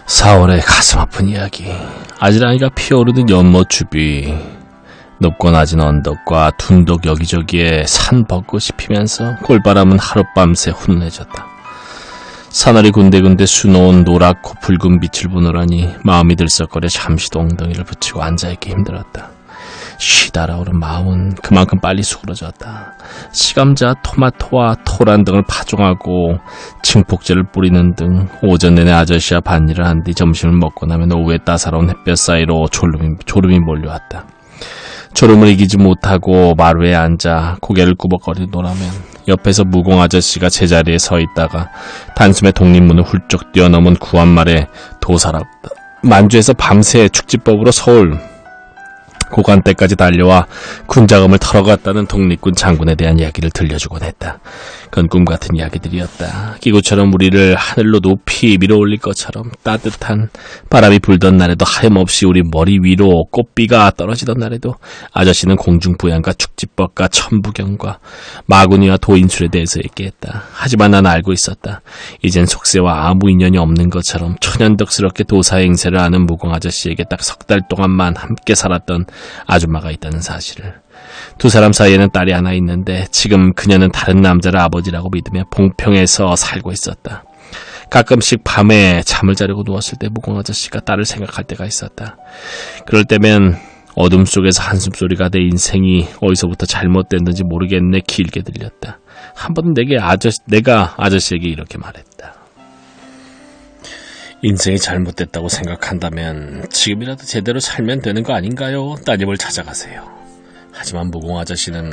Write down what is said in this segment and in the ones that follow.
4월의 가슴 아픈 이야기. 아지랑이가 피어오르는 연못 주비, 높고 낮은 언덕과 둔덕 여기저기에 산 벚꽃이 피면서 골바람은 하룻밤새 훈훈해졌다. 사나리 군데군데 수놓은 노랗고 붉은 빛을 보노라니 마음이 들썩거려 잠시도 엉덩이를 붙이고 앉아있기 힘들었다. 쉬다 오른 마음은 그만큼 빨리 수그러졌다. 시감자, 토마토와 토란 등을 파종하고 증폭제를 뿌리는 등 오전 내내 아저씨와 밭일을 한 뒤 점심을 먹고 나면 오후에 따사로운 햇볕 사이로 졸음이 몰려왔다. 졸음을 이기지 못하고 마루에 앉아 고개를 꾸벅거리고 놀라면 옆에서 무공 아저씨가 제자리에 서 있다가 단숨에 독립문을 훌쩍 뛰어넘은 구한말에 도사라고 만주에서 밤새 축지법으로 서울 고관때까지 달려와 군자금을 털어갔다는 독립군 장군에 대한 이야기를 들려주곤 했다. 그건 꿈같은 이야기들이었다. 기구처럼 우리를 하늘로 높이 밀어올릴 것처럼 따뜻한 바람이 불던 날에도 하염없이 우리 머리 위로 꽃비가 떨어지던 날에도 아저씨는 공중부양과 축지법과 천부경과 마구니와 도인술에 대해서 얘기했다. 하지만 난 알고 있었다. 이젠 속세와 아무 인연이 없는 것처럼 천연덕스럽게 도사의 행세를 아는 무공 아저씨에게 딱 석 달 동안만 함께 살았던 아줌마가 있다는 사실을. 두 사람 사이에는 딸이 하나 있는데 지금 그녀는 다른 남자를 아버지라고 믿으며 봉평에서 살고 있었다. 가끔씩 밤에 잠을 자려고 누웠을 때 무공 아저씨가 딸을 생각할 때가 있었다. 그럴 때면 어둠 속에서 한숨소리가 내 인생이 어디서부터 잘못됐는지 모르겠네 길게 들렸다. 한 번은 내가 아저씨에게 이렇게 말했다. 인생이 잘못됐다고 생각한다면 지금이라도 제대로 살면 되는 거 아닌가요? 따님을 찾아가세요. 하지만 무공 아저씨는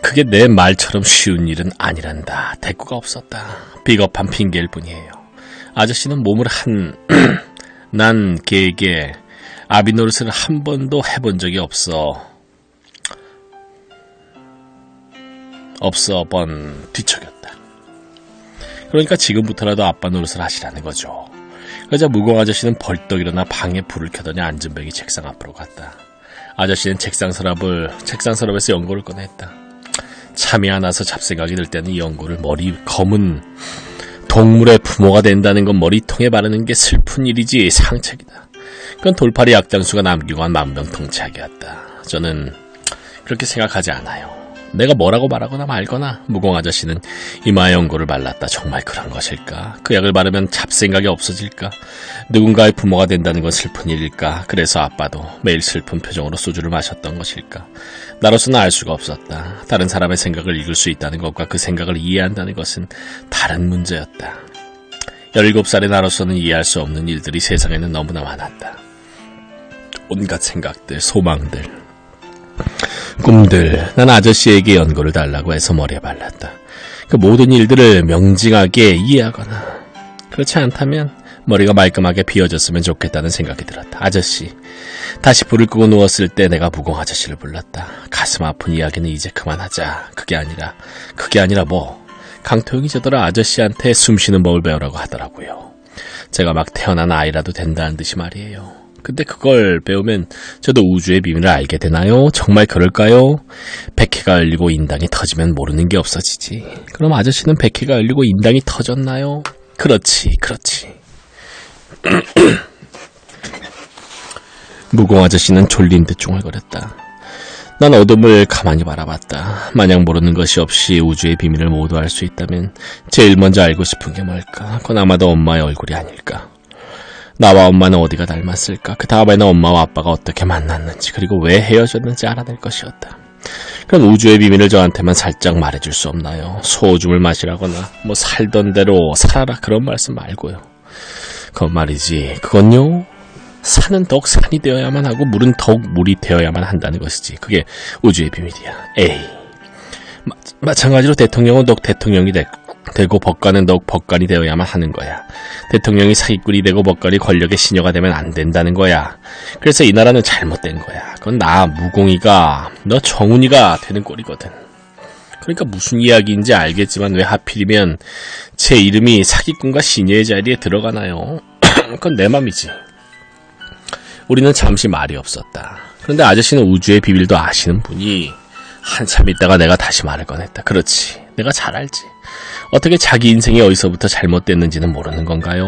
그게 내 말처럼 쉬운 일은 아니란다. 대꾸가 없었다. 비겁한 핑계일 뿐이에요. 아저씨는 몸을 난 개에게 아비 노릇을 한 번도 해본 적이 없어 번 뒤척였다. 그러니까 지금부터라도 아빠 노릇을 하시라는 거죠. 그러자 무공 아저씨는 벌떡 일어나 방에 불을 켜더니 앉은백이 책상 앞으로 갔다. 아저씨는 책상 서랍에서 연고를 꺼냈다. 잠이 안 와서 잡생각이 들 때는 이 연고를 검은 동물의 부모가 된다는 건 머리통에 바르는 게 슬픈 일이지 상책이다. 그건 돌팔이 약장수가 남기고 한 만병통치약이었다. 저는 그렇게 생각하지 않아요. 내가 뭐라고 말하거나 말거나. 무공 아저씨는 이마에 연고를 발랐다. 정말 그런 것일까? 그 약을 바르면 잡생각이 없어질까? 누군가의 부모가 된다는 건 슬픈 일일까? 그래서 아빠도 매일 슬픈 표정으로 소주를 마셨던 것일까? 나로서는 알 수가 없었다. 다른 사람의 생각을 읽을 수 있다는 것과 그 생각을 이해한다는 것은 다른 문제였다. 17살의 나로서는 이해할 수 없는 일들이 세상에는 너무나 많았다. 온갖 생각들, 소망들, 꿈들. 난 아저씨에게 연고를 달라고 해서 머리에 발랐다. 그 모든 일들을 명징하게 이해하거나 그렇지 않다면 머리가 말끔하게 비워졌으면 좋겠다는 생각이 들었다. 아저씨. 다시 불을 끄고 누웠을 때 내가 무공 아저씨를 불렀다. 가슴 아픈 이야기는 이제 그만하자. 그게 아니라 뭐. 강토용이 저더러 아저씨한테 숨쉬는 법을 배우라고 하더라고요. 제가 막 태어난 아이라도 된다는 듯이 말이에요. 근데 그걸 배우면 저도 우주의 비밀을 알게 되나요? 정말 그럴까요? 백해가 열리고 인당이 터지면 모르는 게 없어지지. 그럼 아저씨는 백해가 열리고 인당이 터졌나요? 그렇지. 무공 아저씨는 졸린 듯 중얼거렸다. 난 어둠을 가만히 바라봤다. 마냥 모르는 것이 없이 우주의 비밀을 모두 알 수 있다면 제일 먼저 알고 싶은 게 뭘까? 그건 아마도 엄마의 얼굴이 아닐까? 나와 엄마는 어디가 닮았을까? 그 다음에는 엄마와 아빠가 어떻게 만났는지 그리고 왜 헤어졌는지 알아낼 것이었다. 그럼 우주의 비밀을 저한테만 살짝 말해줄 수 없나요? 소주물 마시라거나 뭐 살던 대로 살아라 그런 말씀 말고요. 그건 말이지. 그건요. 산은 더욱 산이 되어야만 하고 물은 더욱 물이 되어야만 한다는 것이지. 그게 우주의 비밀이야. 에이. 마찬가지로 대통령은 더욱 대통령이 되고 법관은 더욱 법관이 되어야만 하는 거야. 대통령이 사기꾼이 되고 법관이 권력의 시녀가 되면 안 된다는 거야. 그래서 이 나라는 잘못된 거야. 그건 나 무공이가 너 정훈이가 되는 꼴이거든. 그러니까 무슨 이야기인지 알겠지만 왜 하필이면 제 이름이 사기꾼과 시녀의 자리에 들어가나요? 그건 내 맘이지. 우리는 잠시 말이 없었다. 그런데 아저씨는 우주의 비밀도 아시는 분이 한참 있다가 내가 다시 말을 꺼냈다. 그렇지. 내가 잘 알지. 어떻게 자기 인생이 어디서부터 잘못됐는지는 모르는 건가요?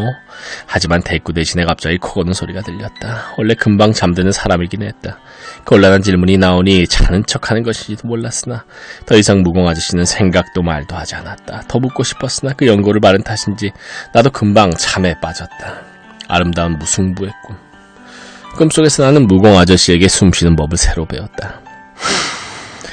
하지만 대꾸 대신에 갑자기 코 고는 소리가 들렸다. 원래 금방 잠드는 사람이긴 했다. 곤란한 질문이 나오니 자는 척하는 것인지도 몰랐으나 더 이상 무공 아저씨는 생각도 말도 하지 않았다. 더 묻고 싶었으나 그 연고를 바른 탓인지 나도 금방 잠에 빠졌다. 아름다운 무승부의 꿈. 꿈속에서 나는 무공 아저씨에게 숨쉬는 법을 새로 배웠다.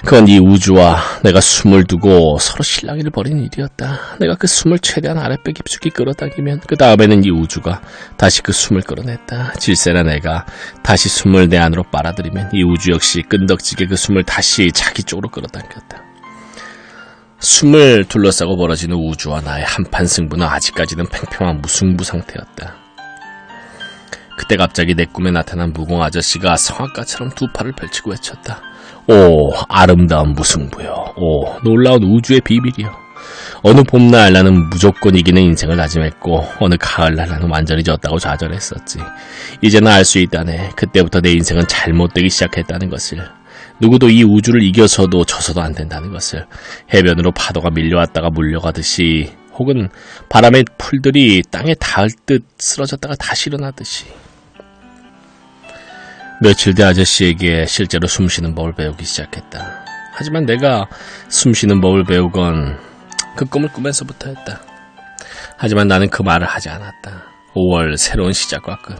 그건 이 우주와 내가 숨을 두고 서로 실랑이를 벌이는 일이었다. 내가 그 숨을 최대한 아랫배 깊숙이 끌어당기면 그 다음에는 이 우주가 다시 그 숨을 끌어냈다. 질세나 내가 다시 숨을 내 안으로 빨아들이면 이 우주 역시 끈덕지게 그 숨을 다시 자기 쪽으로 끌어당겼다. 숨을 둘러싸고 벌어지는 우주와 나의 한판 승부는 아직까지는 팽팽한 무승부 상태였다. 그때 갑자기 내 꿈에 나타난 무공 아저씨가 성악가처럼 두 팔을 펼치고 외쳤다. 오, 아름다운 무승부여. 오, 놀라운 우주의 비밀이여. 어느 봄날 나는 무조건 이기는 인생을 다짐했고 어느 가을날 나는 완전히 졌다고 좌절했었지. 이제는 알 수 있다네. 그때부터 내 인생은 잘못되기 시작했다는 것을. 누구도 이 우주를 이겨서도 져서도 안 된다는 것을. 해변으로 파도가 밀려왔다가 물려가듯이 혹은 바람의 풀들이 땅에 닿을 듯 쓰러졌다가 다시 일어나듯이. 며칠 뒤 아저씨에게 실제로 숨쉬는 법을 배우기 시작했다. 하지만 내가 숨쉬는 법을 배우건 그 꿈을 꾸면서부터였다. 하지만 나는 그 말을 하지 않았다. 5월 새로운 시작과 끝.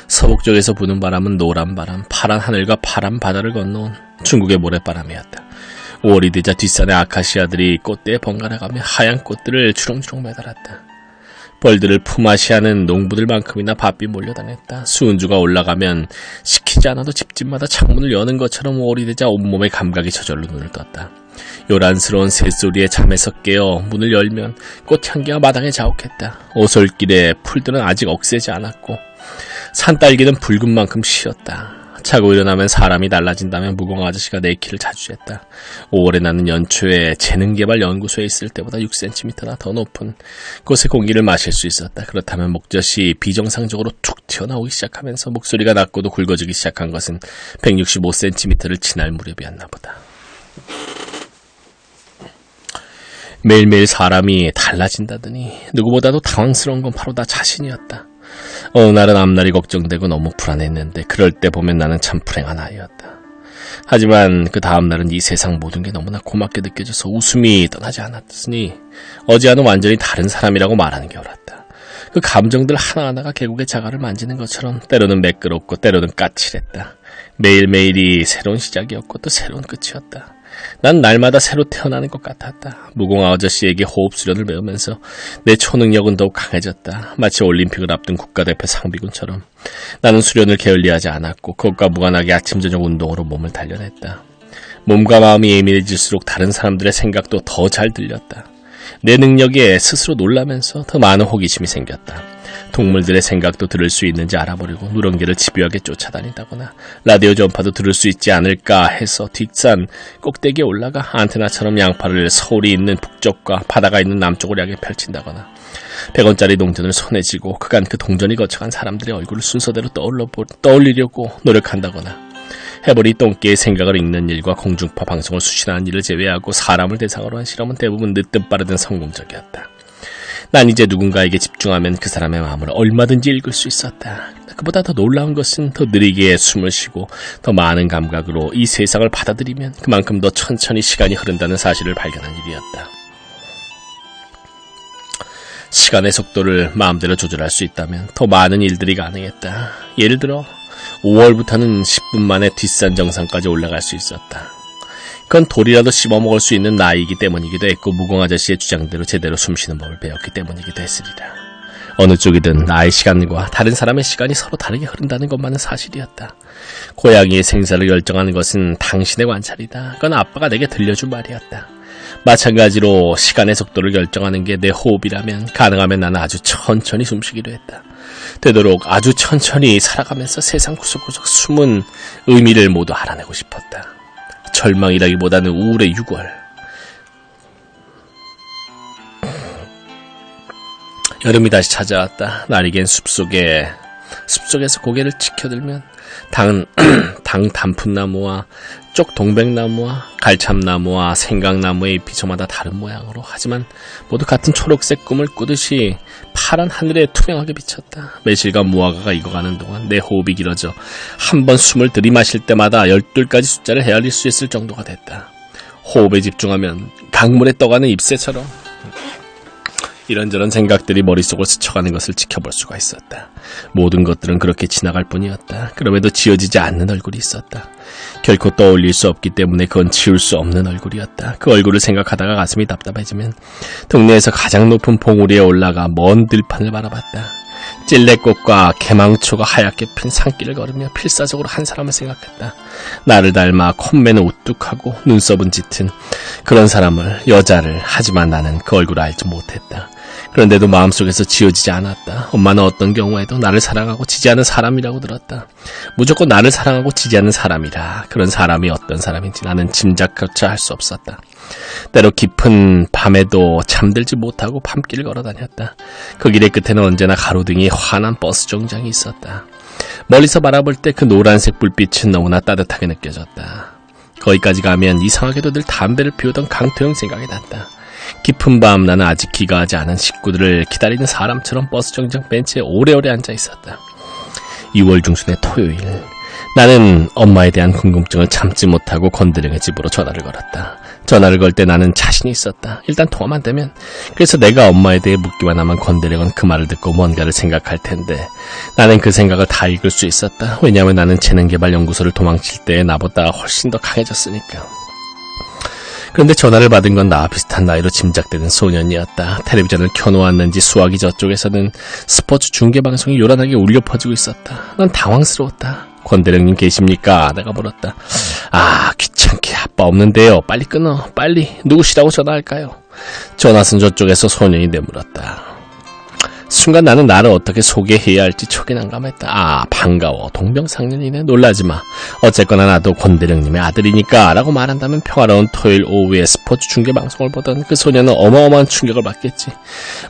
서북쪽에서 부는 바람은 노란 바람, 파란 하늘과 파란 바다를 건너온 중국의 모래바람이었다. 5월이 되자 뒷산의 아카시아들이 꽃대에 번갈아가며 하얀 꽃들을 주렁주렁 매달았다. 벌들을 품앗이하는 농부들만큼이나 바삐 몰려다녔다. 수은주가 올라가면 시키지 않아도 집집마다 창문을 여는 것처럼 5월이 되자 온몸의 감각이 저절로 눈을 떴다. 요란스러운 새소리에 잠에서 깨어 문을 열면 꽃향기가 마당에 자욱했다. 오솔길에 풀들은 아직 억세지 않았고 산딸기는 붉은 만큼 쉬었다. 자고 일어나면 사람이 달라진다면 무공 아저씨가 내 키를 자주 쟀다. 5월에 나는 연초에 재능개발연구소에 있을 때보다 6cm나 더 높은 곳의 공기를 마실 수 있었다. 그렇다면 목젖이 비정상적으로 툭 튀어나오기 시작하면서 목소리가 낮고도 굵어지기 시작한 것은 165cm를 지날 무렵이었나 보다. 매일매일 사람이 달라진다더니 누구보다도 당황스러운 건 바로 나 자신이었다. 어느 날은 앞날이 걱정되고 너무 불안했는데 그럴 때 보면 나는 참 불행한 아이였다. 하지만 그 다음 날은 이 세상 모든 게 너무나 고맙게 느껴져서 웃음이 떠나지 않았으니 어제와는 완전히 다른 사람이라고 말하는 게 옳았다. 그 감정들 하나하나가 계곡의 자갈을 만지는 것처럼 때로는 매끄럽고 때로는 까칠했다. 매일매일이 새로운 시작이었고 또 새로운 끝이었다. 난 날마다 새로 태어나는 것 같았다. 무공 아저씨에게 호흡 수련을 배우면서 내 초능력은 더욱 강해졌다. 마치 올림픽을 앞둔 국가대표 상비군처럼. 나는 수련을 게을리하지 않았고 그것과 무관하게 아침 저녁 운동으로 몸을 단련했다. 몸과 마음이 예민해질수록 다른 사람들의 생각도 더 잘 들렸다. 내 능력에 스스로 놀라면서 더 많은 호기심이 생겼다. 동물들의 생각도 들을 수 있는지 알아보려고 누렁개를 집요하게 쫓아다닌다거나 라디오 전파도 들을 수 있지 않을까 해서 뒷산 꼭대기에 올라가 안테나처럼 양팔을 서울이 있는 북쪽과 바다가 있는 남쪽을 향해 펼친다거나 100원짜리 동전을 손에 쥐고 그간 그 동전이 거쳐간 사람들의 얼굴을 순서대로 떠올리려고 노력한다거나 해버리 똥개의 생각을 읽는 일과 공중파 방송을 수신하는 일을 제외하고 사람을 대상으로 한 실험은 대부분 늦든 빠르든 성공적이었다. 난 이제 누군가에게 집중하면 그 사람의 마음을 얼마든지 읽을 수 있었다. 그보다 더 놀라운 것은 더 느리게 숨을 쉬고 더 많은 감각으로 이 세상을 받아들이면 그만큼 더 천천히 시간이 흐른다는 사실을 발견한 일이었다. 시간의 속도를 마음대로 조절할 수 있다면 더 많은 일들이 가능했다. 예를 들어 5월부터는 10분 만에 뒷산 정상까지 올라갈 수 있었다. 그건 돌이라도 씹어먹을 수 있는 나이이기 때문이기도 했고 무공 아저씨의 주장대로 제대로 숨쉬는 법을 배웠기 때문이기도 했으리라. 어느 쪽이든 나의 시간과 다른 사람의 시간이 서로 다르게 흐른다는 것만은 사실이었다. 고양이의 생사를 결정하는 것은 당신의 관찰이다. 그건 아빠가 내게 들려준 말이었다. 마찬가지로 시간의 속도를 결정하는 게 내 호흡이라면 가능하면 나는 아주 천천히 숨쉬기로 했다. 되도록 아주 천천히 살아가면서 세상 구석구석 숨은 의미를 모두 알아내고 싶었다. 절망이라기보다는 우울의 6월. 여름이 다시 찾아왔다. 날이겐 숲속에서 고개를 치켜들면 당 단풍나무와 서쪽 동백나무와 갈참나무와 생강나무의 잎이 저마다 다른 모양으로 하지만 모두 같은 초록색 꿈을 꾸듯이 파란 하늘에 투명하게 비쳤다. 매실과 무화과가 익어가는 동안 내 호흡이 길어져 한 번 숨을 들이마실 때마다 12가지 숫자를 헤아릴 수 있을 정도가 됐다. 호흡에 집중하면 강물에 떠가는 잎새처럼 이런저런 생각들이 머릿속을 스쳐가는 것을 지켜볼 수가 있었다. 모든 것들은 그렇게 지나갈 뿐이었다. 그럼에도 지워지지 않는 얼굴이 있었다. 결코 떠올릴 수 없기 때문에 그건 지울 수 없는 얼굴이었다. 그 얼굴을 생각하다가 가슴이 답답해지면 동네에서 가장 높은 봉우리에 올라가 먼 들판을 바라봤다. 찔레꽃과 개망초가 하얗게 핀 산길을 걸으며 필사적으로 한 사람을 생각했다. 나를 닮아 콧매는 우뚝하고 눈썹은 짙은 그런 사람을, 여자를. 하지만 나는 그 얼굴을 알지 못했다. 그런데도 마음속에서 지워지지 않았다. 엄마는 어떤 경우에도 나를 사랑하고 지지하는 사람이라고 들었다. 무조건 나를 사랑하고 지지하는 사람이라. 그런 사람이 어떤 사람인지 나는 짐작조차 할 수 없었다. 때로 깊은 밤에도 잠들지 못하고 밤길을 걸어다녔다. 그 길의 끝에는 언제나 가로등이 환한 버스 정장이 있었다. 멀리서 바라볼 때 그 노란색 불빛은 너무나 따뜻하게 느껴졌다. 거기까지 가면 이상하게도 늘 담배를 피우던 강토영 생각이 났다. 깊은 밤 나는 아직 귀가하지 않은 식구들을 기다리는 사람처럼 버스 정장 벤치에 오래오래 앉아 있었다. 6월 중순의 토요일, 나는 엄마에 대한 궁금증을 참지 못하고 건드령의 집으로 전화를 걸었다. 전화를 걸 때 나는 자신이 있었다. 일단 통화만 되면. 그래서 내가 엄마에 대해 묻기만 하면 건드령은 그 말을 듣고 뭔가를 생각할 텐데 나는 그 생각을 다 읽을 수 있었다. 왜냐하면 나는 재능개발연구소를 도망칠 때 나보다 훨씬 더 강해졌으니까. 그런데 전화를 받은 건 나와 비슷한 나이로 짐작되는 소년이었다. 텔레비전을 켜놓았는지 수화기 저쪽에서는 스포츠 중계방송이 요란하게 울려 퍼지고 있었다. 난 당황스러웠다. 권대령님 계십니까? 내가 물었다. 귀찮게 아빠 없는데요. 빨리 끊어. 빨리. 누구시라고 전화할까요? 전화선 저쪽에서 소년이 내물었다. 순간 나는 나를 어떻게 소개해야 할지 촉이 난감했다. 반가워. 동병상련이네. 놀라지마. 어쨌거나 나도 권대령님의 아들이니까 라고 말한다면 평화로운 토요일 오후에 스포츠 중계방송을 보던 그 소녀는 어마어마한 충격을 받겠지.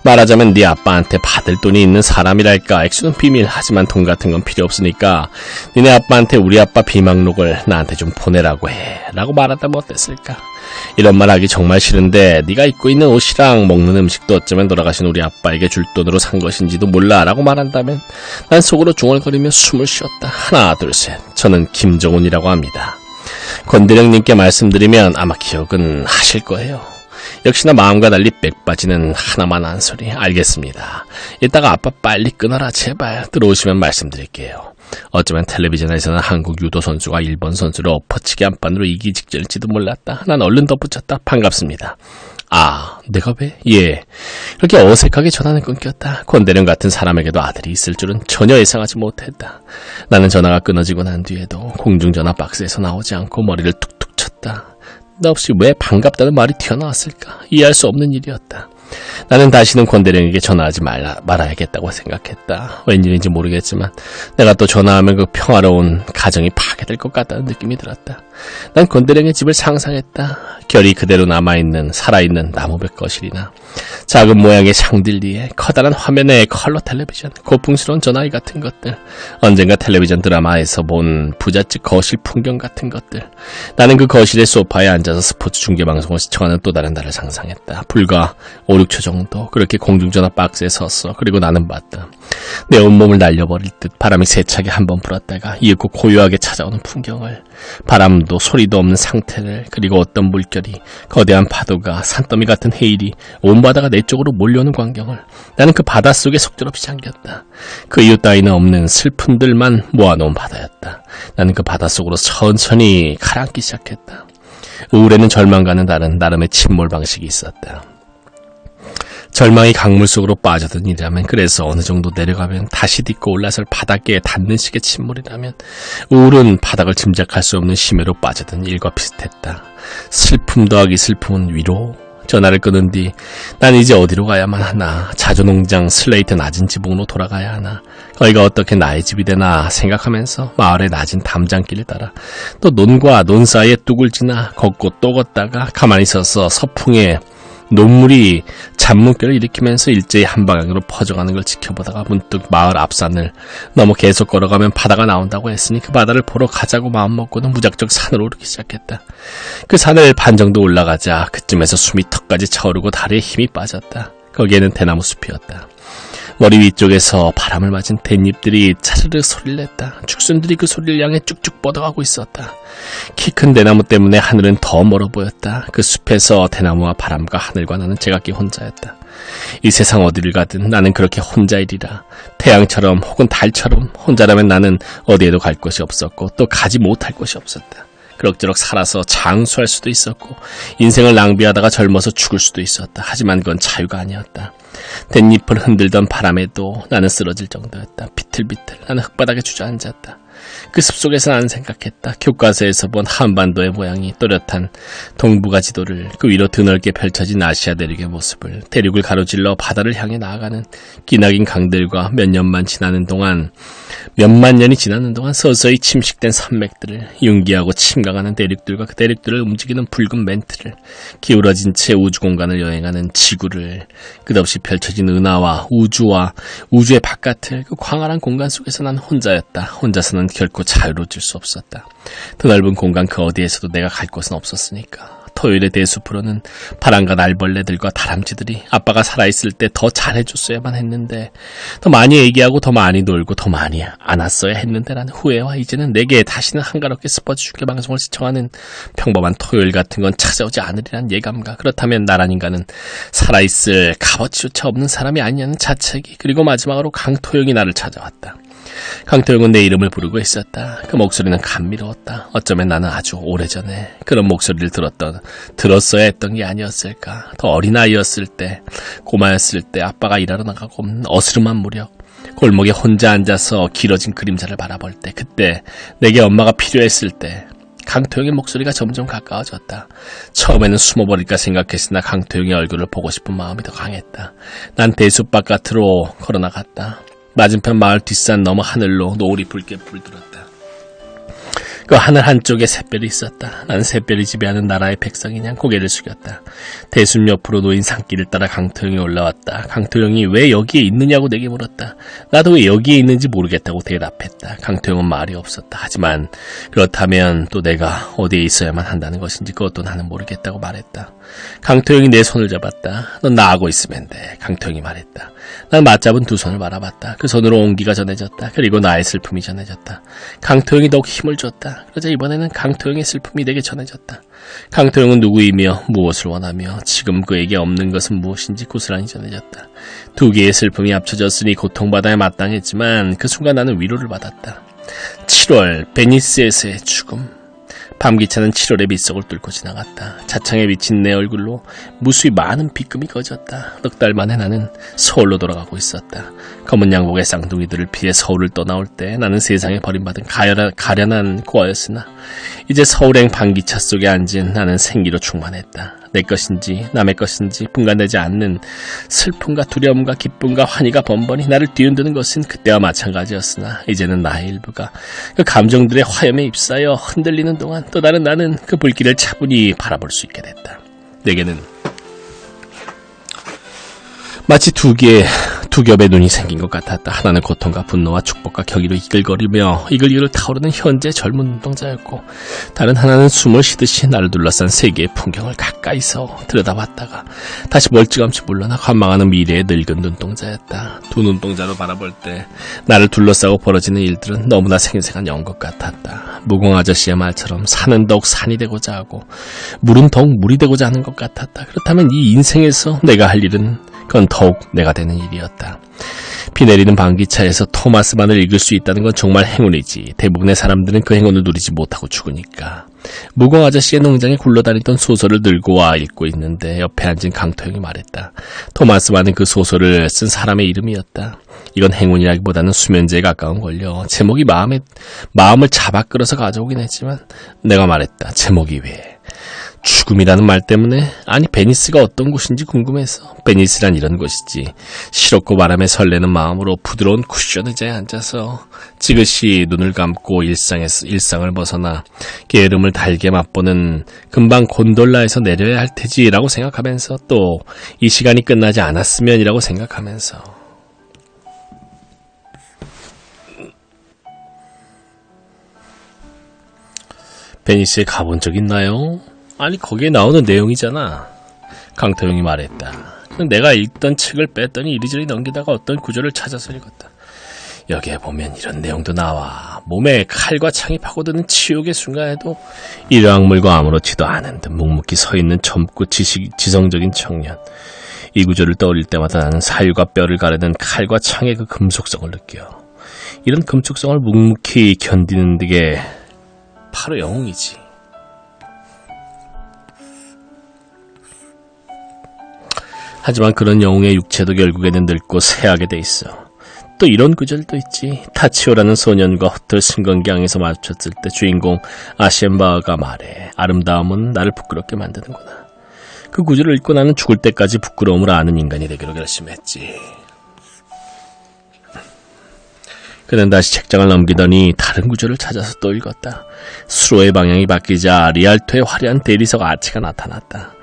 말하자면 네 아빠한테 받을 돈이 있는 사람이랄까. 액수는 비밀. 하지만 돈 같은 건 필요 없으니까 니네 아빠한테 우리 아빠 비망록을 나한테 좀 보내라고 해 라고 말한다면 어땠을까. 이런 말 하기 정말 싫은데 네가 입고 있는 옷이랑 먹는 음식도 어쩌면 돌아가신 우리 아빠에게 줄 돈으로 산 것인지도 몰라 라고 말한다면 난 속으로 중얼거리며 숨을 쉬었다. 하나 둘 셋. 저는 김정훈이라고 합니다. 권대령님께 말씀드리면 아마 기억은 하실 거예요. 역시나 마음과 달리 빽 빠지는 하나만 한 소리. 알겠습니다. 이따가 아빠 빨리 끊어라 제발. 들어오시면 말씀드릴게요. 어쩌면 텔레비전에서는 한국 유도 선수가 일본 선수를 엎어치기 한 판으로 이기 직전일지도 몰랐다. 난 얼른 덧붙였다. 반갑습니다. 내가 왜? 예. 그렇게 어색하게 전화는 끊겼다. 권대령 같은 사람에게도 아들이 있을 줄은 전혀 예상하지 못했다. 나는 전화가 끊어지고 난 뒤에도 공중전화 박스에서 나오지 않고 머리를 툭툭 쳤다. 나 없이 왜 반갑다는 말이 튀어나왔을까? 이해할 수 없는 일이었다. 나는 다시는 권대령에게 전화하지 말아야겠다고 생각했다. 웬일인지 모르겠지만 내가 또 전화하면 그 평화로운 가정이 파괴될 것 같다는 느낌이 들었다. 난 권대령의 집을 상상했다. 결이 그대로 남아있는 살아있는 나무백 거실이나 작은 모양의 샹들리에 커다란 화면의 컬러 텔레비전, 고풍스러운 전화기 같은 것들, 언젠가 텔레비전 드라마에서 본 부잣집 거실 풍경 같은 것들. 나는 그 거실의 소파에 앉아서 스포츠 중계방송을 시청하는 또 다른 나를 상상했다. 불과 5, 6초 정도 그렇게 공중전화 박스에 섰어. 그리고 나는 봤다. 내 온몸을 날려버릴 듯 바람이 세차게 한번 불었다가 이윽고 고요하게 찾아오는 풍경을, 바람도 소리도 없는 상태를, 그리고 어떤 물결이, 거대한 파도가, 산더미 같은 해일이 온 바다가 내 쪽으로 몰려오는 광경을. 나는 그 바닷속에 속절없이 잠겼다. 그 이유 따위는 없는 슬픔들만 모아놓은 바다였다. 나는 그 바닷속으로 천천히 가라앉기 시작했다. 우울에는 절망과는 다른 나름의 침몰 방식이 있었다. 절망이 강물 속으로 빠져든 일이라면, 그래서 어느 정도 내려가면 다시 딛고 올라설 바닥에 닿는 식의 침몰이라면, 우울은 바닥을 짐작할 수 없는 심해로 빠져든 일과 비슷했다. 슬픔 더하기 슬픔은 위로. 전화를 끊은 뒤 난 이제 어디로 가야만 하나. 자조농장 슬레이트 낮은 지붕으로 돌아가야 하나. 거기가 어떻게 나의 집이 되나 생각하면서 마을의 낮은 담장길을 따라 또 논과 논 사이에 뚝을 지나 걷고 또 걷다가 가만히 서서 서풍에 논물이 잔문결을 일으키면서 일제히 한 방향으로 퍼져가는 걸 지켜보다가 문득 마을 앞산을 넘어 계속 걸어가면 바다가 나온다고 했으니 그 바다를 보러 가자고 마음먹고는 무작정 산으로 오르기 시작했다. 그 산을 반 정도 올라가자 그쯤에서 숨이 턱까지 차오르고 다리에 힘이 빠졌다. 거기에는 대나무 숲이었다. 머리 위쪽에서 바람을 맞은 댄잎들이 차르르 소리를 냈다. 죽순들이 그 소리를 향해 쭉쭉 뻗어가고 있었다. 키 큰 대나무 때문에 하늘은 더 멀어 보였다. 그 숲에서 대나무와 바람과 하늘과 나는 제각기 혼자였다. 이 세상 어디를 가든 나는 그렇게 혼자이리라. 태양처럼 혹은 달처럼 혼자라면 나는 어디에도 갈 곳이 없었고 또 가지 못할 곳이 없었다. 그럭저럭 살아서 장수할 수도 있었고 인생을 낭비하다가 젊어서 죽을 수도 있었다. 하지만 그건 자유가 아니었다. 댄잎을 흔들던 바람에도 나는 쓰러질 정도였다. 비틀비틀 나는 흙바닥에 주저앉았다. 그 숲속에서 나는 생각했다. 교과서에서 본 한반도의 모양이 또렷한 동북아 지도를, 그 위로 드넓게 펼쳐진 아시아 대륙의 모습을, 대륙을 가로질러 바다를 향해 나아가는 기나긴 강들과 몇만 년이 지나는 동안 서서히 침식된 산맥들을, 융기하고 침강하는 대륙들과 그 대륙들을 움직이는 붉은 멘트를, 기울어진 채 우주 공간을 여행하는 지구를, 끝없이 펼쳐진 은하와 우주의 바깥을, 그 광활한 공간 속에서 난 혼자였다. 혼자서는 결코 자유로워질 수 없었다. 더 넓은 공간 그 어디에서도 내가 갈 곳은 없었으니까. 토요일의 대숲으로는 바람과 날벌레들과 다람쥐들이 아빠가 살아있을 때 더 잘해줬어야만 했는데, 더 많이 얘기하고 더 많이 놀고 더 많이 안았어야 했는데라는 후회와 이제는 내게 다시는 한가롭게 스포츠 중계 방송을 시청하는 평범한 토요일 같은 건 찾아오지 않으리란 예감과, 그렇다면 나란 인간은 살아있을 값어치조차 없는 사람이 아니냐는 자책이, 그리고 마지막으로 강토영이 나를 찾아왔다. 강토영은 내 이름을 부르고 있었다. 그 목소리는 감미로웠다. 어쩌면 나는 아주 오래전에 그런 목소리를 들었어야 했던 게 아니었을까. 더 어린아이였을 때, 꼬마였을 때, 아빠가 일하러 나가고 어스름한 무렵 골목에 혼자 앉아서 길어진 그림자를 바라볼 때, 그때 내게 엄마가 필요했을 때 강토영의 목소리가 점점 가까워졌다. 처음에는 숨어버릴까 생각했으나 강토영의 얼굴을 보고 싶은 마음이 더 강했다. 난 대숲 바깥으로 걸어나갔다. 맞은편 마을 뒷산 너머 하늘로 노을이 붉게 물들었다. 그 하늘 한쪽에 샛별이 있었다. 난 샛별이 지배하는 나라의 백성이냐 고개를 숙였다. 대숲 옆으로 놓인 산길을 따라 강토영이 올라왔다. 강토영이 왜 여기에 있느냐고 내게 물었다. 나도 왜 여기에 있는지 모르겠다고 대답했다. 강토영은 말이 없었다. 하지만 그렇다면 또 내가 어디에 있어야만 한다는 것인지 그것도 나는 모르겠다고 말했다. 강토영이 내 손을 잡았다. 넌 나하고 있으면 돼. 강토영이 말했다. 난 맞잡은 두 손을 바라봤다. 그 손으로 온기가 전해졌다. 그리고 나의 슬픔이 전해졌다. 강토영이 더욱 힘을 줬다. 그러자 이번에는 강토영의 슬픔이 내게 전해졌다. 강토영은 누구이며 무엇을 원하며 지금 그에게 없는 것은 무엇인지 고스란히 전해졌다. 두 개의 슬픔이 합쳐졌으니 고통받아야 마땅했지만 그 순간 나는 위로를 받았다. 7월 베니스에서의 죽음. 밤기차는 7월의 밑석을 뚫고 지나갔다. 차창에 비친 내 얼굴로 무수히 많은 빗금이 거졌다. 넉 달 만에 나는 서울로 돌아가고 있었다. 검은 양복의 쌍둥이들을 피해 서울을 떠나올 때 나는 세상에 버림받은 가련한 고아였으나 이제 서울행 밤기차 속에 앉은 나는 생기로 충만했다. 내 것인지 남의 것인지 분간되지 않는 슬픔과 두려움과 기쁨과 환희가 번번이 나를 뒤흔드는 것은 그때와 마찬가지였으나 이제는 나의 일부가 그 감정들의 화염에 휩싸여 흔들리는 동안 또 다른 나는 그 불길을 차분히 바라볼 수 있게 됐다. 내게는 마치 두 겹의 눈이 생긴 것 같았다. 하나는 고통과 분노와 축복과 경이로 이글거리며 이글이글 타오르는 현재 젊은 눈동자였고, 다른 하나는 숨을 쉬듯이 나를 둘러싼 세계의 풍경을 가까이서 들여다봤다가 다시 멀찌감치 물러나 관망하는 미래의 늙은 눈동자였다. 두 눈동자로 바라볼 때 나를 둘러싸고 벌어지는 일들은 너무나 생생한 연극 같았다. 무공 아저씨의 말처럼 산은 더욱 산이 되고자 하고 물은 더욱 물이 되고자 하는 것 같았다. 그렇다면 이 인생에서 내가 할 일은 그건 더욱 내가 되는 일이었다. 비 내리는 방기차에서 토마스만을 읽을 수 있다는 건 정말 행운이지. 대부분의 사람들은 그 행운을 누리지 못하고 죽으니까. 무공 아저씨의 농장에 굴러다니던 소설을 들고 와 읽고 있는데 옆에 앉은 강토영이 말했다. 토마스만은 그 소설을 쓴 사람의 이름이었다. 이건 행운이라기보다는 수면제에 가까운 걸요. 제목이 마음을 잡아 끌어서 가져오긴 했지만 내가 말했다. 제목이 왜? 죽음이라는 말 때문에? 아니, 베니스가 어떤 곳인지 궁금해서. 베니스란 이런 곳이지. 시럽고 바람에 설레는 마음으로 부드러운 쿠션 의자에 앉아서 지그시 눈을 감고 일상을 벗어나 게으름을 달게 맛보는 금방 곤돌라에서 내려야 할 테지라고 생각하면서, 또 이 시간이 끝나지 않았으면이라고 생각하면서. 베니스에 가본 적 있나요? 아니, 거기에 나오는 내용이잖아. 강태용이 말했다. 내가 읽던 책을 뺐더니 이리저리 넘기다가 어떤 구절을 찾아서 읽었다. 여기에 보면 이런 내용도 나와. 몸에 칼과 창이 파고드는 치욕의 순간에도 일어악물과 아무렇지도 않은 듯 묵묵히 서 있는 젊고 지성적인 청년. 이 구절을 떠올릴 때마다 나는 살과 뼈를 가르는 칼과 창의 그 금속성을 느껴. 이런 금속성을 묵묵히 견디는 게 바로 영웅이지. 하지만 그런 영웅의 육체도 결국에는 늙고 쇠하게 돼 있어. 또 이런 구절도 있지. 타치오라는 소년과 호텔 승건기항에서 마주쳤을 때 주인공 아셴바흐가 말해. 아름다움은 나를 부끄럽게 만드는구나. 그 구절을 읽고 나는 죽을 때까지 부끄러움을 아는 인간이 되기로 결심했지. 그는 다시 책장을 넘기더니 다른 구절을 찾아서 또 읽었다. 수로의 방향이 바뀌자 리알토의 화려한 대리석 아치가 나타났다.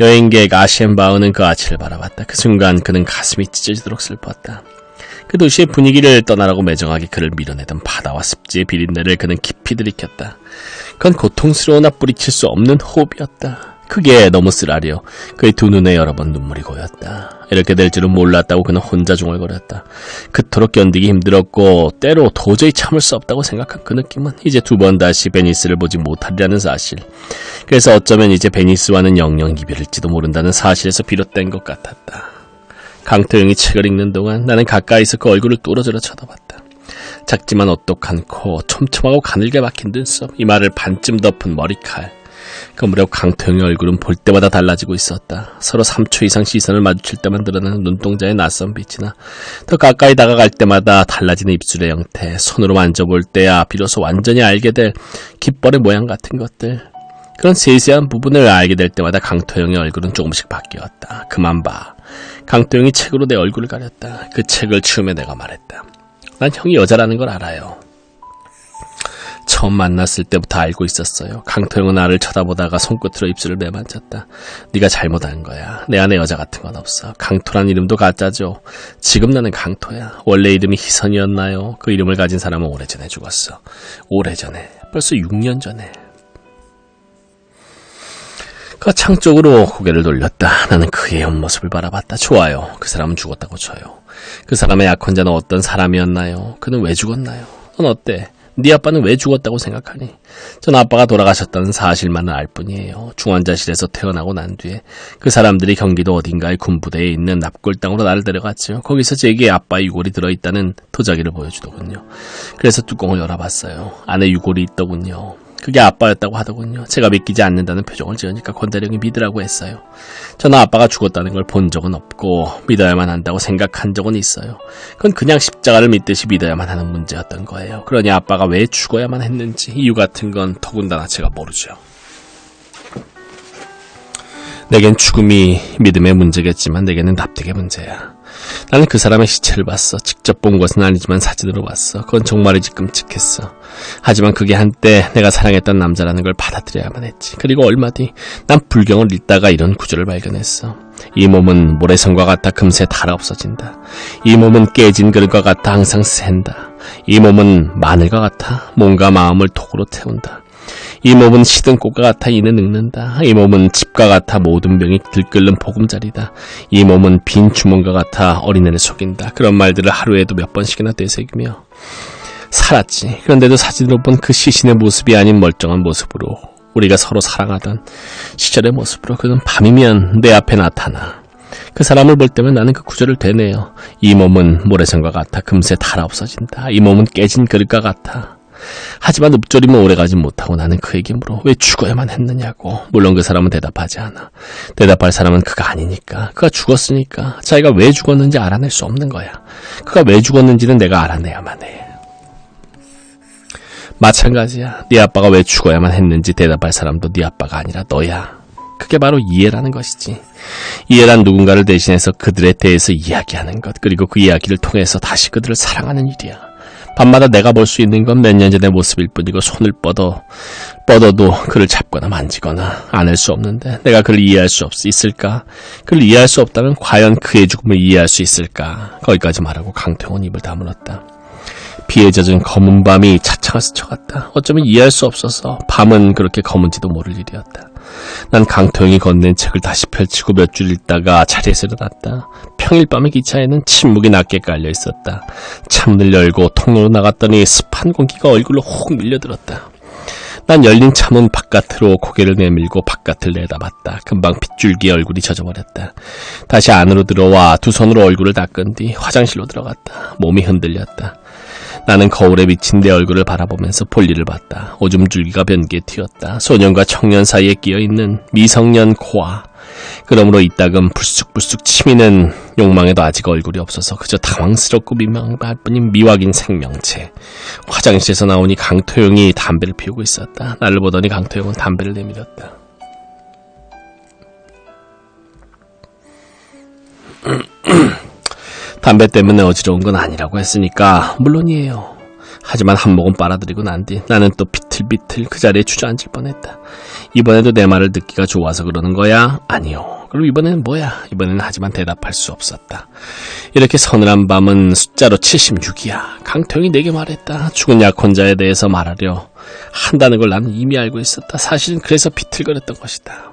여행객 아셴바흐는 그 아치를 바라봤다. 그 순간 그는 가슴이 찢어지도록 슬펐다. 그 도시의 분위기를 떠나라고 매정하게 그를 밀어내던 바다와 습지의 비린내를 그는 깊이 들이켰다. 그건 고통스러우나 뿌리칠 수 없는 호흡이었다. 그게 너무 쓰라려 그의 두 눈에 여러 번 눈물이 고였다. 이렇게 될 줄은 몰랐다고 그는 혼자 중얼거렸다. 그토록 견디기 힘들었고 때로 도저히 참을 수 없다고 생각한 그 느낌은 이제 두 번 다시 베니스를 보지 못하리라는 사실, 그래서 어쩌면 이제 베니스와는 영영 이별일지도 모른다는 사실에서 비롯된 것 같았다. 강태용이 책을 읽는 동안 나는 가까이서 그 얼굴을 뚫어져라 쳐다봤다. 작지만 오똑한 코, 촘촘하고 가늘게 박힌 눈썹, 이마를 반쯤 덮은 머리칼. 그 무렵 강태용의 얼굴은 볼 때마다 달라지고 있었다. 서로 3초 이상 시선을 마주칠 때만 드러나는 눈동자의 낯선 빛이나 더 가까이 다가갈 때마다 달라지는 입술의 형태, 손으로 만져볼 때야 비로소 완전히 알게 될 깃벌의 모양 같은 것들, 그런 세세한 부분을 알게 될 때마다 강태용의 얼굴은 조금씩 바뀌었다. 그만 봐. 강태용이 책으로 내 얼굴을 가렸다. 그 책을 치우며 내가 말했다. 난 형이 여자라는 걸 알아요. 처음 만났을 때부터 알고 있었어요. 강태용은 나를 쳐다보다가 손끝으로 입술을 매만졌다. 네가 잘못한 거야. 내 안에 여자 같은 건 없어. 강토란 이름도 가짜죠. 지금 나는 강토야. 원래 이름이 희선이었나요? 그 이름을 가진 사람은 오래전에 죽었어. 오래전에. 벌써 6년 전에. 그 창 쪽으로 고개를 돌렸다. 나는 그의 옆모습을 바라봤다. 좋아요. 그 사람은 죽었다고 쳐요. 그 사람의 약혼자는 어떤 사람이었나요? 그는 왜 죽었나요? 넌 어때? 네 아빠는 왜 죽었다고 생각하니? 전 아빠가 돌아가셨다는 사실만은 알 뿐이에요. 중환자실에서 태어나고 난 뒤에 그 사람들이 경기도 어딘가의 군부대에 있는 납골 땅으로 나를 데려갔죠. 거기서 제게 아빠의 유골이 들어있다는 도자기를 보여주더군요. 그래서 뚜껑을 열어봤어요. 안에 유골이 있더군요. 그게 아빠였다고 하더군요. 제가 믿기지 않는다는 표정을 지으니까 권대령이 믿으라고 했어요. 저는 아빠가 죽었다는 걸 본 적은 없고 믿어야만 한다고 생각한 적은 있어요. 그건 그냥 십자가를 믿듯이 믿어야만 하는 문제였던 거예요. 그러니 아빠가 왜 죽어야만 했는지 이유 같은 건 더군다나 제가 모르죠. 내겐 죽음이 믿음의 문제겠지만 내게는 납득의 문제야. 나는 그 사람의 시체를 봤어. 직접 본 것은 아니지만 사진으로 봤어. 그건 정말이지 끔찍했어. 하지만 그게 한때 내가 사랑했던 남자라는 걸 받아들여야만 했지. 그리고 얼마 뒤 난 불경을 읽다가 이런 구절을 발견했어. 이 몸은 모래성과 같아 금세 닳아 없어진다. 이 몸은 깨진 그릇과 같아 항상 샌다. 이 몸은 마늘과 같아 몸과 마음을 독으로 태운다. 이 몸은 시든 꽃과 같아 이는 늙는다. 이 몸은 집과 같아 모든 병이 들끓는 보금자리다. 이 몸은 빈 주문과 같아 어린애를 속인다. 그런 말들을 하루에도 몇 번씩이나 되새기며 살았지. 그런데도 사진으로 본 그 시신의 모습이 아닌 멀쩡한 모습으로, 우리가 서로 사랑하던 시절의 모습으로 그는 밤이면 내 앞에 나타나. 그 사람을 볼 때면 나는 그 구절을 되뇌어. 이 몸은 모래성과 같아 금세 닳아 없어진다. 이 몸은 깨진 그릇과 같아. 하지만 읊조리면 오래가지 못하고 나는 그에게 물어. 왜 죽어야만 했느냐고. 물론 그 사람은 대답하지 않아. 대답할 사람은 그가 아니니까. 그가 죽었으니까. 자기가 왜 죽었는지 알아낼 수 없는 거야. 그가 왜 죽었는지는 내가 알아내야만 해. 마찬가지야. 네 아빠가 왜 죽어야만 했는지 대답할 사람도 네 아빠가 아니라 너야. 그게 바로 이해라는 것이지. 이해란 누군가를 대신해서 그들에 대해서 이야기하는 것, 그리고 그 이야기를 통해서 다시 그들을 사랑하는 일이야. 밤마다 내가 볼 수 있는 건 몇 년 전의 모습일 뿐이고 손을 뻗어도 그를 잡거나 만지거나 안을 수 없는데 내가 그를 이해할 수 있을까? 그를 이해할 수 없다면 과연 그의 죽음을 이해할 수 있을까? 거기까지 말하고 강태호는 입을 다물었다. 비에 젖은 검은 밤이 차창을 스쳐갔다. 어쩌면 이해할 수 없어서 밤은 그렇게 검은지도 모를 일이었다. 난 강토영이 건넨 책을 다시 펼치고 몇 줄 읽다가 자리에서 일어났다. 평일 밤의 기차에는 침묵이 낮게 깔려 있었다. 창문을 열고 통로로 나갔더니 습한 공기가 얼굴로 훅 밀려들었다. 난 열린 창문 바깥으로 고개를 내밀고 바깥을 내다봤다. 금방 빗줄기에 얼굴이 젖어버렸다. 다시 안으로 들어와 두 손으로 얼굴을 닦은 뒤 화장실로 들어갔다. 몸이 흔들렸다. 나는 거울에 비친 내 얼굴을 바라보면서 볼일을 봤다. 오줌 줄기가 변기에 튀었다. 소년과 청년 사이에 끼어있는 미성년 고아. 그러므로 이따금 불쑥불쑥 치미는 욕망에도 아직 얼굴이 없어서 그저 당황스럽고 민망할 뿐인 미확인 생명체. 화장실에서 나오니 강토영이 담배를 피우고 있었다. 나를 보더니 강토영은 담배를 내밀었다. 담배 때문에 어지러운 건 아니라고 했으니까 물론이에요. 하지만 한 모금 빨아들이고 난 뒤 나는 또 비틀비틀 그 자리에 주저앉을 뻔했다. 이번에도 내 말을 듣기가 좋아서 그러는 거야? 아니요. 그럼 이번에는 뭐야? 이번에는 하지만 대답할 수 없었다. 이렇게 서늘한 밤은 숫자로 76이야. 강태영이 내게 말했다. 죽은 약혼자에 대해서 말하려 한다는 걸 나는 이미 알고 있었다. 사실은 그래서 비틀거렸던 것이다.